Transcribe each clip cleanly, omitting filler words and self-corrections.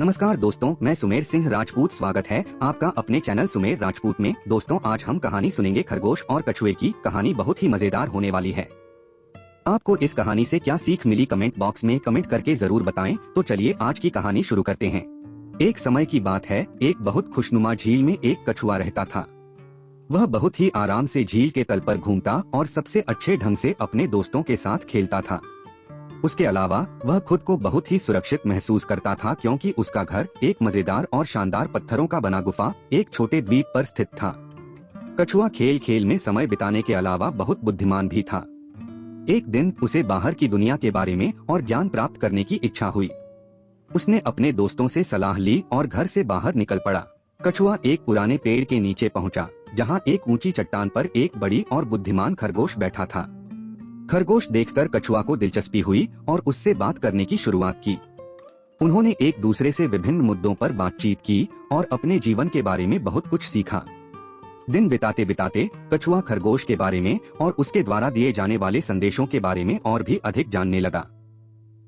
नमस्कार दोस्तों, मैं सुमेर सिंह राजपूत। स्वागत है आपका अपने चैनल सुमेर राजपूत में। दोस्तों, आज हम कहानी सुनेंगे खरगोश और कछुए की। कहानी बहुत ही मजेदार होने वाली है। आपको इस कहानी से क्या सीख मिली, कमेंट बॉक्स में कमेंट करके जरूर बताएं। तो चलिए आज की कहानी शुरू करते हैं। एक समय की बात है, एक बहुत खुशनुमा झील में एक कछुआ रहता था। वह बहुत ही आराम से झील के तल पर घूमता और सबसे अच्छे ढंग से अपने दोस्तों के साथ खेलता था। उसके अलावा वह खुद को बहुत ही सुरक्षित महसूस करता था, क्योंकि उसका घर एक मजेदार और शानदार पत्थरों का बना गुफा एक छोटे द्वीप पर स्थित था। कछुआ खेल खेल में समय बिताने के अलावा बहुत बुद्धिमान भी था। एक दिन उसे बाहर की दुनिया के बारे में और ज्ञान प्राप्त करने की इच्छा हुई। उसने अपने दोस्तों से सलाह ली और घर से बाहर निकल पड़ा। कछुआ एक पुराने पेड़ के नीचे पहुंचा, जहां एक ऊंची चट्टान पर एक बड़ी और बुद्धिमान खरगोश बैठा था। खरगोश देखकर कछुआ को दिलचस्पी हुई और उससे बात करने की शुरुआत की। उन्होंने एक दूसरे से विभिन्न मुद्दों पर बातचीत की और अपने जीवन के बारे में बहुत कुछ सीखा। दिन बिताते बिताते कछुआ खरगोश के बारे में और उसके द्वारा दिए जाने वाले संदेशों के बारे में और भी अधिक जानने लगा।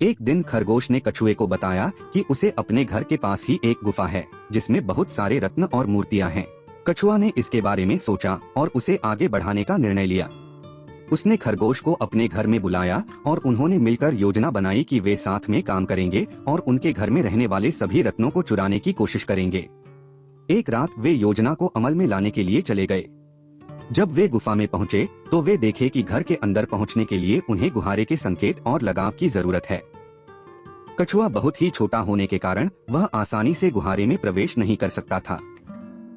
एक दिन खरगोश ने कछुए को बताया कि उसे अपने घर के पास ही एक गुफा है, जिसमें बहुत सारे रत्न और मूर्तियां हैं। कछुआ ने इसके बारे में सोचा और उसे आगे बढ़ाने का निर्णय लिया। उसने खरगोश को अपने घर में बुलाया और उन्होंने मिलकर योजना बनाई कि वे साथ में काम करेंगे और उनके घर में रहने वाले सभी रत्नों को चुराने की कोशिश करेंगे। एक रात वे योजना को अमल में लाने के लिए चले गए। जब वे गुफा में पहुंचे तो वे देखे कि घर के अंदर पहुंचने के लिए उन्हें गुहारे के संकेत और लगाव की जरूरत है। कछुआ बहुत ही छोटा होने के कारण वह आसानी से गुहारे में प्रवेश नहीं कर सकता था।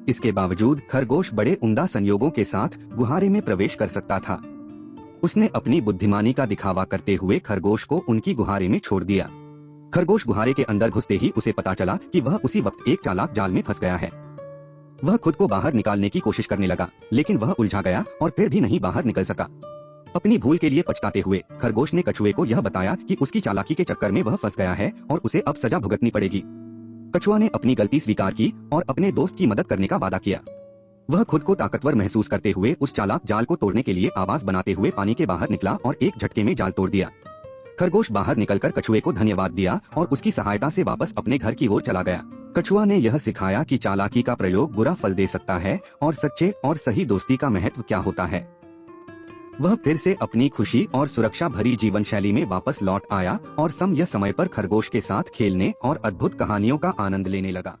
इसके बावजूद खरगोश बड़े उम्दा संयोगों के साथ गुहारे में प्रवेश कर सकता था। उसने अपनी बुद्धिमानी का दिखावा करते हुए खरगोश को उनकी गुहारे में छोड़ दिया। खरगोश गुहारे के अंदर घुसते ही उसे पता चला कि वह उसी वक्त एक चालाक जाल में फंस गया है। वह खुद को बाहर निकालने की कोशिश करने लगा, लेकिन वह उलझा गया और फिर भी नहीं बाहर निकल सका। अपनी भूल के लिए पछताते हुए खरगोश ने कछुए को यह बताया कि उसकी चालाकी के चक्कर में वह फंस गया है और उसे अब सजा भुगतनी पड़ेगी। कछुआ ने अपनी गलती स्वीकार की और अपने दोस्त की मदद करने का वादा किया। वह खुद को ताकतवर महसूस करते हुए उस चालाक जाल को तोड़ने के लिए आवाज बनाते हुए पानी के बाहर निकला और एक झटके में जाल तोड़ दिया। खरगोश बाहर निकलकर कछुए को धन्यवाद दिया और उसकी सहायता से वापस अपने घर की ओर चला गया। कछुआ ने यह सिखाया कि चालाकी का प्रयोग बुरा फल दे सकता है और सच्चे और सही दोस्ती का महत्व क्या होता है। वह फिर से अपनी खुशी और सुरक्षा भरी जीवन शैली में वापस लौट आया और समय पर खरगोश के साथ खेलने और अद्भुत कहानियों का आनंद लेने लगा।